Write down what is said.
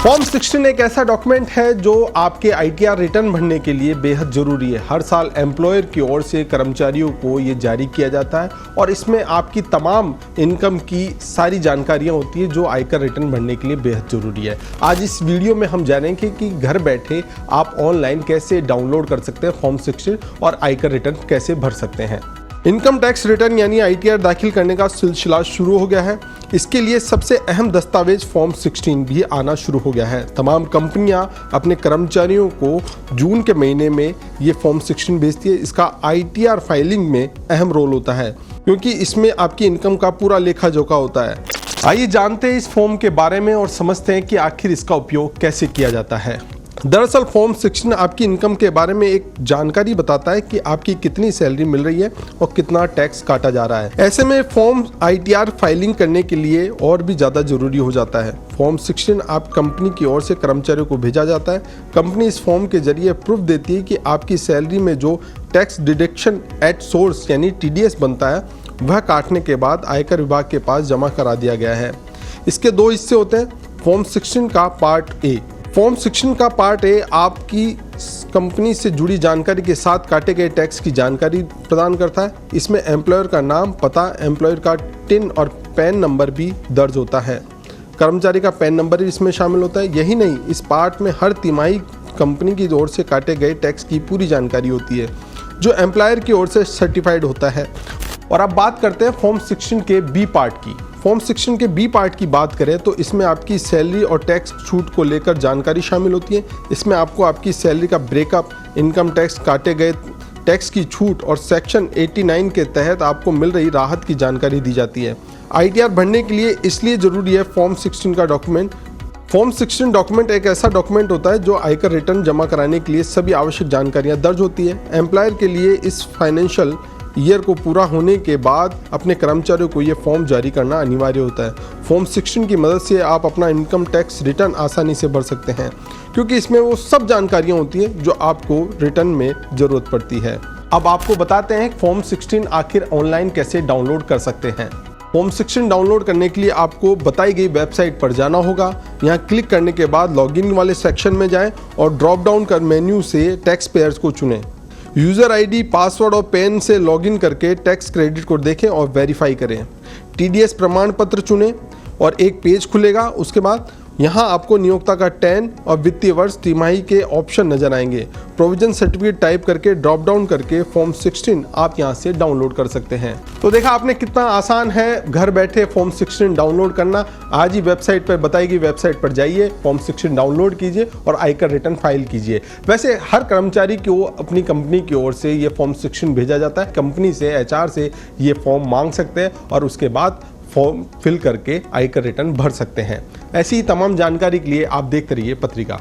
Form 16 एक ऐसा document है जो आपके आईटीआर रिटर्न भरने के लिए बेहद जरूरी है। हर साल एम्प्लॉयर की ओर से कर्मचारियों को ये जारी किया जाता है और इसमें आपकी तमाम इनकम की सारी जानकारियां होती है जो आयकर रिटर्न भरने के लिए बेहद जरूरी है। आज इस वीडियो में हम जानेंगे कि घर बैठे आप ऑनलाइन कैसे डाउनलोड कर सकते हैं फॉर्म 16 और आयकर रिटर्न कैसे भर सकते हैं। इनकम टैक्स रिटर्न यानी आईटीआर दाखिल करने का सिलसिला शुरू हो गया है। इसके लिए सबसे अहम दस्तावेज फॉर्म 16 भी आना शुरू हो गया है। तमाम कंपनियां अपने कर्मचारियों को जून के महीने में ये फॉर्म 16 भेजती है। इसका आईटीआर फाइलिंग में अहम रोल होता है क्योंकि इसमें आपकी इनकम का पूरा लेखा जोखा होता है। आइए जानते हैं इस फॉर्म के बारे में और समझते हैं कि आखिर इसका उपयोग कैसे किया जाता है। दरअसल फॉर्म 16 आपकी इनकम के बारे में एक जानकारी बताता है कि आपकी कितनी सैलरी मिल रही है और कितना टैक्स काटा जा रहा है। ऐसे में फॉर्म आईटीआर फाइलिंग करने के लिए और भी ज़्यादा जरूरी हो जाता है। फॉर्म 16 आप कंपनी की ओर से कर्मचारियों को भेजा जाता है। कंपनी इस फॉर्म के जरिए प्रूफ देती है कि आपकी सैलरी में जो टैक्स डिडक्शन एट सोर्स यानी TDS बनता है वह काटने के बाद आयकर विभाग के पास जमा करा दिया गया है। इसके दो हिस्से होते हैं। फॉर्म 16 का पार्ट ए। फॉर्म 16 का पार्ट ए आपकी कंपनी से जुड़ी जानकारी के साथ काटे गए टैक्स की जानकारी प्रदान करता है। इसमें एम्प्लॉयर का नाम, पता, एम्प्लॉयर का टिन और पैन नंबर भी दर्ज होता है। कर्मचारी का पैन नंबर भी इसमें शामिल होता है। यही नहीं, इस पार्ट में हर तिमाही कंपनी की ओर से काटे गए टैक्स की पूरी जानकारी होती है जो एम्प्लॉयर की ओर से सर्टिफाइड होता है। और अब बात करते हैं फॉर्म 16 के बी पार्ट की। फॉर्म 16 के बी पार्ट की बात करें तो इसमें आपकी सैलरी और टैक्स छूट को लेकर जानकारी शामिल होती है। इसमें आपको आपकी सैलरी का ब्रेकअप, इनकम टैक्स, काटे गए टैक्स की छूट और सेक्शन 89 के तहत आपको मिल रही राहत की जानकारी दी जाती है। आईटीआर भरने के लिए इसलिए ज़रूरी है फॉर्म 16 का डॉक्यूमेंट। फॉर्म 16 डॉक्यूमेंट एक ऐसा डॉक्यूमेंट होता है जो आयकर रिटर्न जमा कराने के लिए सभी आवश्यक जानकारियाँ दर्ज होती है। एम्प्लॉयर के लिए इस फाइनेंशियल ईयर को पूरा होने के बाद अपने कर्मचारियों को ये फॉर्म जारी करना अनिवार्य होता है। फॉर्म 16 की मदद से आप अपना इनकम टैक्स रिटर्न आसानी से भर सकते हैं क्योंकि इसमें वो सब जानकारियां होती हैं जो आपको रिटर्न में ज़रूरत पड़ती है। अब आपको बताते हैं फॉर्म 16 आखिर ऑनलाइन कैसे डाउनलोड कर सकते हैं। फॉर्म 16 डाउनलोड करने के लिए आपको बताई गई वेबसाइट पर जाना होगा। यहाँ क्लिक करने के बाद लॉगिन वाले सेक्शन में जाएं और ड्रॉप डाउन कर मेन्यू से टैक्स पेयर्स को चुनें। यूज़र आईडी, पासवर्ड और पैन से लॉगिन करके टैक्स क्रेडिट को देखें और वेरीफाई करें। TDS प्रमाण पत्र चुनें और एक पेज खुलेगा। उसके बाद यहाँ आपको नियोक्ता का टैन और वित्तीय वर्ष, तिमाही के ऑप्शन नजर आएंगे। प्रोविजन सर्टिफिकेट टाइप करके ड्रॉप डाउन करके फॉर्म 16 आप यहाँ से डाउनलोड कर सकते हैं। तो देखा आपने कितना आसान है घर बैठे फॉर्म 16 डाउनलोड करना। आज ही वेबसाइट पर बताई गई वेबसाइट पर जाइए, फॉर्म 16 डाउनलोड कीजिए और आयकर रिटर्न फाइल कीजिए। वैसे हर कर्मचारी को अपनी कंपनी की ओर से ये फॉर्म 16 भेजा जाता है। कंपनी से, HR से ये फॉर्म मांग सकते हैं और उसके बाद फॉर्म फिल करके आयकर रिटर्न भर सकते हैं। ऐसी ही तमाम जानकारी के लिए आप देखते रहिए पत्रिका।